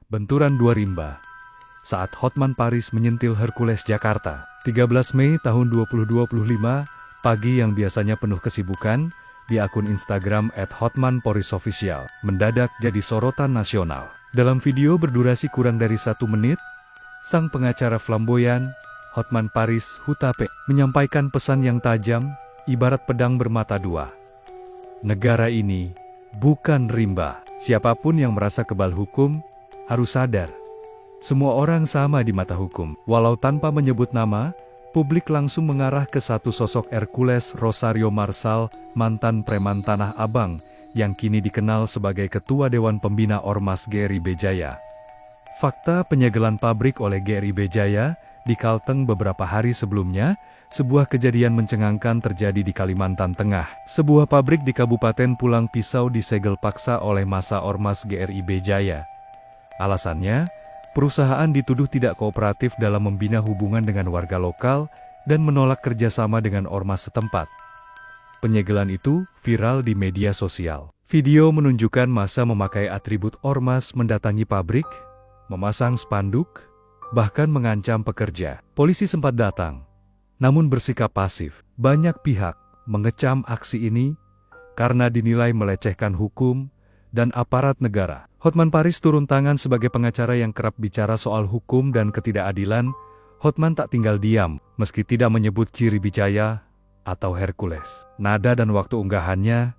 Benturan dua rimba saat Hotman Paris menyentil Hercules Jakarta. 13 Mei tahun 2025, pagi yang biasanya penuh kesibukan, di akun Instagram @hotmanparisofficial mendadak jadi sorotan nasional. Dalam video berdurasi kurang dari 1 menit, sang pengacara flamboyan, Hotman Paris Hutapea, menyampaikan pesan yang tajam, ibarat pedang bermata dua. Negara ini bukan rimba. Siapapun yang merasa kebal hukum, harus sadar. Semua orang sama di mata hukum. Walau tanpa menyebut nama, publik langsung mengarah ke satu sosok Hercules Rosario Marsal, mantan preman Tanah Abang, yang kini dikenal sebagai Ketua Dewan Pembina Ormas GRIB Jaya. Fakta penyegelan pabrik oleh GRIB Jaya di Kalteng beberapa hari sebelumnya, sebuah kejadian mencengangkan terjadi di Kalimantan Tengah. Sebuah pabrik di Kabupaten Pulang Pisau disegel paksa oleh massa Ormas GRIB Jaya. Alasannya, perusahaan dituduh tidak kooperatif dalam membina hubungan dengan warga lokal dan menolak kerjasama dengan ormas setempat. Penyegelan itu viral di media sosial. Video menunjukkan massa memakai atribut ormas mendatangi pabrik, memasang spanduk, bahkan mengancam pekerja. Polisi sempat datang, namun bersikap pasif. Banyak pihak mengecam aksi ini karena dinilai melecehkan hukum dan aparat negara. Hotman Paris turun tangan sebagai pengacara yang kerap bicara soal hukum dan ketidakadilan. Hotman tak tinggal diam, meski tidak menyebut ciri Jaya atau Hercules. Nada dan waktu unggahannya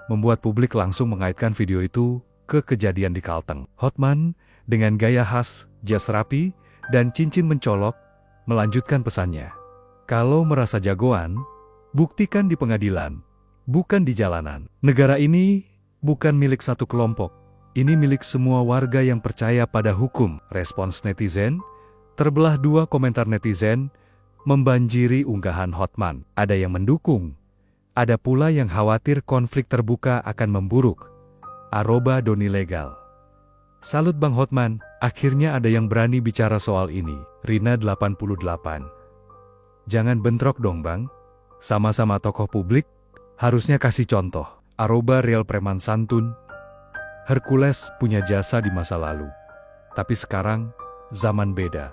membuat publik langsung mengaitkan video itu ke kejadian di Kalteng. Hotman, dengan gaya khas, jas rapi, dan cincin mencolok, melanjutkan pesannya. Kalau merasa jagoan, buktikan di pengadilan, bukan di jalanan. Negara ini bukan milik satu kelompok. Ini milik semua warga yang percaya pada hukum. Respons netizen, terbelah dua. Komentar netizen membanjiri unggahan Hotman. Ada yang mendukung, ada pula yang khawatir konflik terbuka akan memburuk. @Doni Legal. Salut Bang Hotman, akhirnya ada yang berani bicara soal ini. Rina 88. Jangan bentrok dong Bang, sama-sama tokoh publik, harusnya kasih contoh. @Real Preman Santun. Hercules punya jasa di masa lalu, tapi sekarang zaman beda.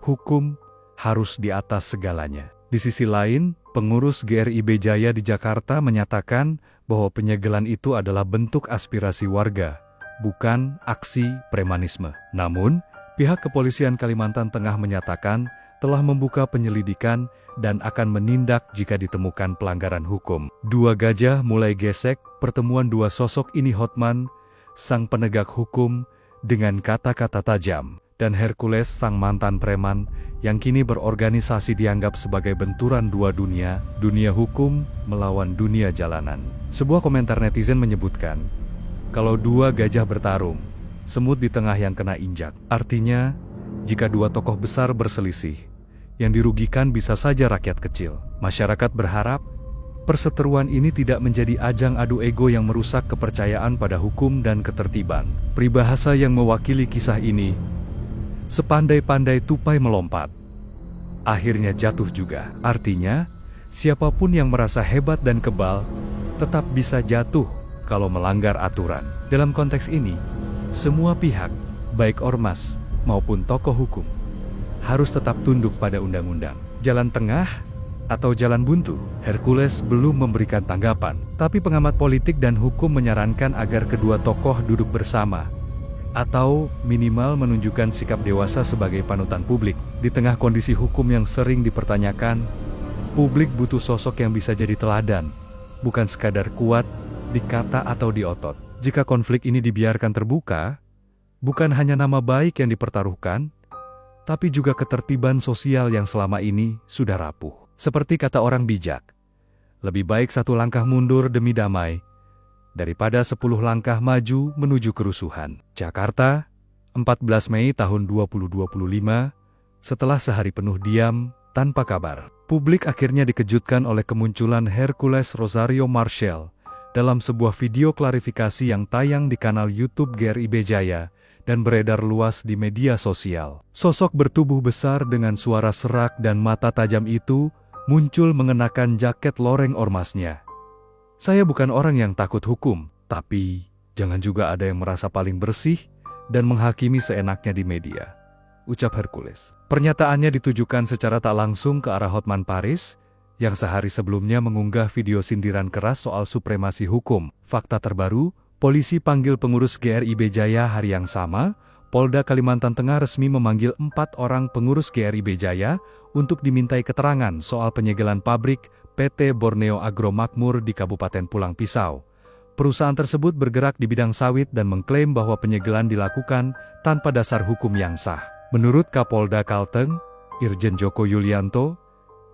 Hukum harus di atas segalanya. Di sisi lain, pengurus GRIB Jaya di Jakarta menyatakan bahwa penyegelan itu adalah bentuk aspirasi warga, bukan aksi premanisme. Namun, pihak kepolisian Kalimantan Tengah menyatakan telah membuka penyelidikan dan akan menindak jika ditemukan pelanggaran hukum. Dua gajah mulai gesek. Pertemuan dua sosok ini, Hotman, sang penegak hukum dengan kata-kata tajam, dan Hercules, sang mantan preman yang kini berorganisasi, dianggap sebagai benturan dua dunia, dunia hukum melawan dunia jalanan. Sebuah komentar netizen menyebutkan, kalau dua gajah bertarung, semut di tengah yang kena injak. Artinya, jika dua tokoh besar berselisih, yang dirugikan bisa saja rakyat kecil. Masyarakat berharap perseteruan ini tidak menjadi ajang adu ego yang merusak kepercayaan pada hukum dan ketertiban. Peribahasa yang mewakili kisah ini, sepandai-pandai tupai melompat, akhirnya jatuh juga. Artinya, siapapun yang merasa hebat dan kebal, tetap bisa jatuh kalau melanggar aturan. Dalam konteks ini, semua pihak, baik ormas maupun tokoh hukum, harus tetap tunduk pada undang-undang. Jalan tengah atau jalan buntu? Hercules belum memberikan tanggapan, tapi pengamat politik dan hukum menyarankan agar kedua tokoh duduk bersama, atau minimal menunjukkan sikap dewasa sebagai panutan publik. Di tengah kondisi hukum yang sering dipertanyakan, publik butuh sosok yang bisa jadi teladan, bukan sekadar kuat di kata atau di otot. Jika konflik ini dibiarkan terbuka, bukan hanya nama baik yang dipertaruhkan, tapi juga ketertiban sosial yang selama ini sudah rapuh. Seperti kata orang bijak, lebih baik satu langkah mundur demi damai, daripada 10 langkah maju menuju kerusuhan. Jakarta, 14 Mei tahun 2025, setelah sehari penuh diam, tanpa kabar, publik akhirnya dikejutkan oleh kemunculan Hercules Rosario Marsal dalam sebuah video klarifikasi yang tayang di kanal YouTube GRIB Jaya dan beredar luas di media sosial. Sosok bertubuh besar dengan suara serak dan mata tajam itu muncul mengenakan jaket loreng ormasnya. Saya bukan orang yang takut hukum, tapi jangan juga ada yang merasa paling bersih dan menghakimi seenaknya di media, ucap Hercules. Pernyataannya ditujukan secara tak langsung ke arah Hotman Paris, yang sehari sebelumnya mengunggah video sindiran keras soal supremasi hukum. Fakta terbaru, polisi panggil pengurus GRIB Jaya hari yang sama. Polda Kalimantan Tengah resmi memanggil 4 orang pengurus GRIB Jaya untuk dimintai keterangan soal penyegelan pabrik PT Borneo Agro Makmur di Kabupaten Pulang Pisau. Perusahaan tersebut bergerak di bidang sawit dan mengklaim bahwa penyegelan dilakukan tanpa dasar hukum yang sah. Menurut Kapolda Kalteng, Irjen Joko Yulianto,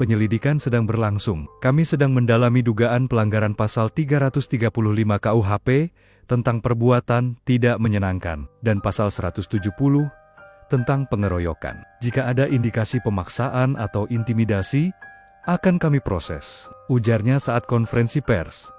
penyelidikan sedang berlangsung. Kami sedang mendalami dugaan pelanggaran pasal 335 KUHP tentang perbuatan tidak menyenangkan dan pasal 170 tentang pengeroyokan. Jika ada indikasi pemaksaan atau intimidasi, akan kami proses, ujarnya saat konferensi pers.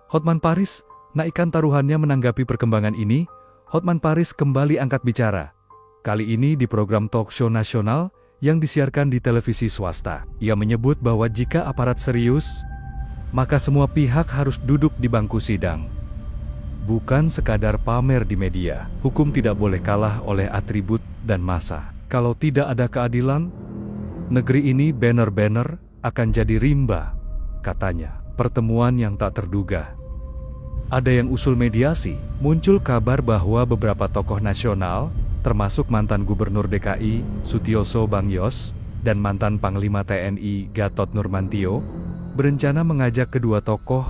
Hotman Paris naikkan taruhannya menanggapi perkembangan ini. Hotman Paris kembali angkat bicara. Kali ini di program talk show nasional yang disiarkan di televisi swasta. Ia menyebut bahwa jika aparat serius, maka semua pihak harus duduk di bangku sidang. Bukan sekadar pamer di media. Hukum tidak boleh kalah oleh atribut dan massa. Kalau tidak ada keadilan, negeri ini banner-banner akan jadi rimba, katanya. Pertemuan yang tak terduga. Ada yang usul mediasi. Muncul kabar bahwa beberapa tokoh nasional, termasuk mantan Gubernur DKI, Sutioso Bangyos, dan mantan Panglima TNI, Gatot Nurmantio, berencana mengajak kedua tokoh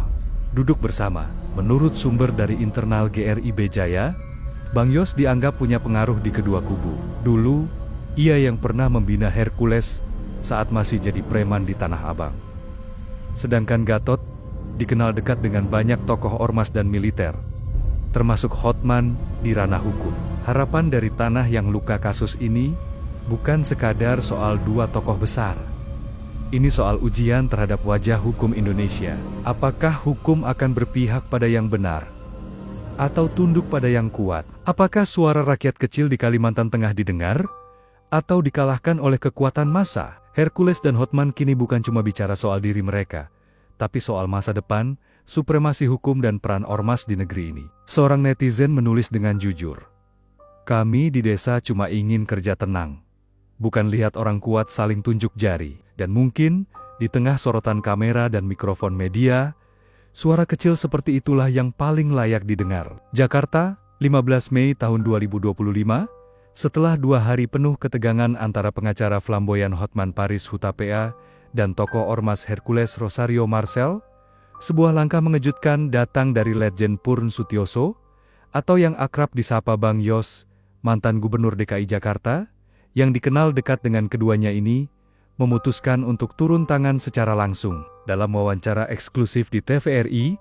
duduk bersama. Menurut sumber dari internal GRIB Jaya, Bangyos dianggap punya pengaruh di kedua kubu. Dulu, ia yang pernah membina Hercules saat masih jadi preman di Tanah Abang. Sedangkan Gatot dikenal dekat dengan banyak tokoh ormas dan militer, termasuk Hotman di ranah hukum. Harapan dari tanah yang luka kasus ini bukan sekadar soal dua tokoh besar. Ini soal ujian terhadap wajah hukum Indonesia. Apakah hukum akan berpihak pada yang benar atau tunduk pada yang kuat? Apakah suara rakyat kecil di Kalimantan Tengah didengar atau dikalahkan oleh kekuatan massa? Hercules dan Hotman kini bukan cuma bicara soal diri mereka, tapi soal masa depan, supremasi hukum dan peran ormas di negeri ini. Seorang netizen menulis dengan jujur, "Kami di desa cuma ingin kerja tenang, bukan lihat orang kuat saling tunjuk jari." Dan mungkin, di tengah sorotan kamera dan mikrofon media, suara kecil seperti itulah yang paling layak didengar. Jakarta, 15 Mei tahun 2025, setelah 2 hari penuh ketegangan antara pengacara flamboyan Hotman Paris Hutapea dan tokoh ormas Hercules Rosario Marcel, sebuah langkah mengejutkan datang dari Letjen Purn Sutioso, atau yang akrab disapa Bang Yos, mantan Gubernur DKI Jakarta, yang dikenal dekat dengan keduanya ini, memutuskan untuk turun tangan secara langsung. Dalam wawancara eksklusif di TVRI,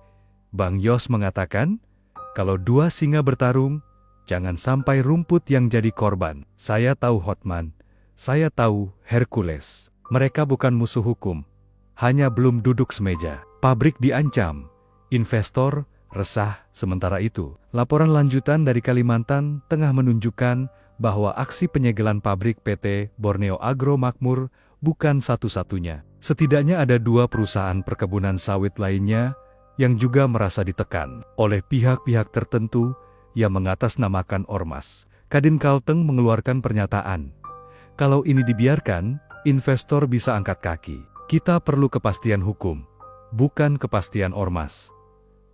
Bang Yos mengatakan, kalau dua singa bertarung, jangan sampai rumput yang jadi korban. Saya tahu Hotman, saya tahu Hercules. Mereka bukan musuh hukum, hanya belum duduk semeja. Pabrik diancam, investor resah. Sementara itu, laporan lanjutan dari Kalimantan Tengah menunjukkan bahwa aksi penyegelan pabrik PT Borneo Agro Makmur bukan satu-satunya. Setidaknya ada 2 perusahaan perkebunan sawit lainnya yang juga merasa ditekan oleh pihak-pihak tertentu yang mengatasnamakan ormas. Kadin Kalteng mengeluarkan pernyataan, kalau ini dibiarkan, investor bisa angkat kaki. Kita perlu kepastian hukum, bukan kepastian ormas,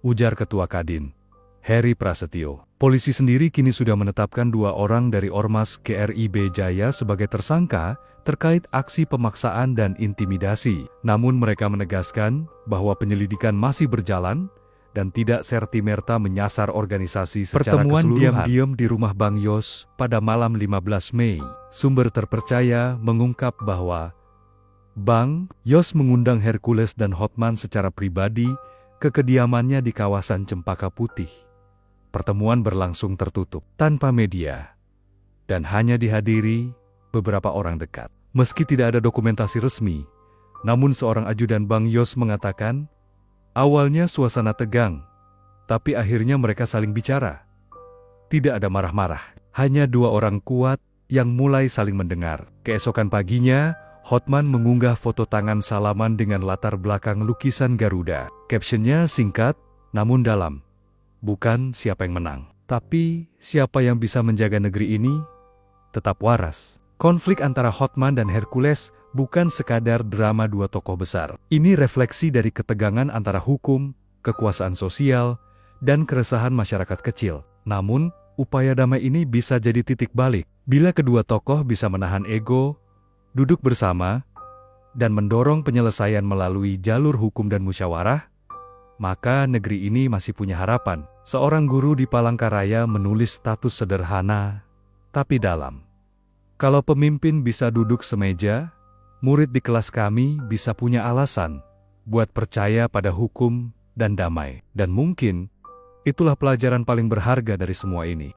ujar Ketua Kadin, Heri Prasetyo. Polisi sendiri kini sudah menetapkan 2 orang dari ormas GRIB Jaya sebagai tersangka terkait aksi pemaksaan dan intimidasi. Namun mereka menegaskan bahwa penyelidikan masih berjalan dan tidak serta-merta menyasar organisasi secara keseluruhan. Pertemuan diam-diam di rumah Bang Yos pada malam 15 Mei. Sumber terpercaya mengungkap bahwa Bang Yos mengundang Hercules dan Hotman secara pribadi ke kediamannya di kawasan Cempaka Putih. Pertemuan berlangsung tertutup, tanpa media, dan hanya dihadiri beberapa orang dekat. Meski tidak ada dokumentasi resmi, namun seorang ajudan Bang Yos mengatakan, awalnya suasana tegang, tapi akhirnya mereka saling bicara. Tidak ada marah-marah, hanya 2 orang kuat yang mulai saling mendengar. Keesokan paginya, Hotman mengunggah foto tangan salaman dengan latar belakang lukisan Garuda. Captionnya singkat, namun dalam. Bukan siapa yang menang, Tapi, siapa yang bisa menjaga negeri ini tetap waras? Konflik antara Hotman dan Hercules bukan sekadar drama dua tokoh besar. Ini refleksi dari ketegangan antara hukum, kekuasaan sosial, dan keresahan masyarakat kecil. Namun, upaya damai ini bisa jadi titik balik. Bila kedua tokoh bisa menahan ego, duduk bersama, dan mendorong penyelesaian melalui jalur hukum dan musyawarah, maka negeri ini masih punya harapan. Seorang guru di Palangkaraya menulis status sederhana, tapi dalam. Kalau pemimpin bisa duduk semeja, murid di kelas kami bisa punya alasan buat percaya pada hukum dan damai. Dan mungkin, itulah pelajaran paling berharga dari semua ini.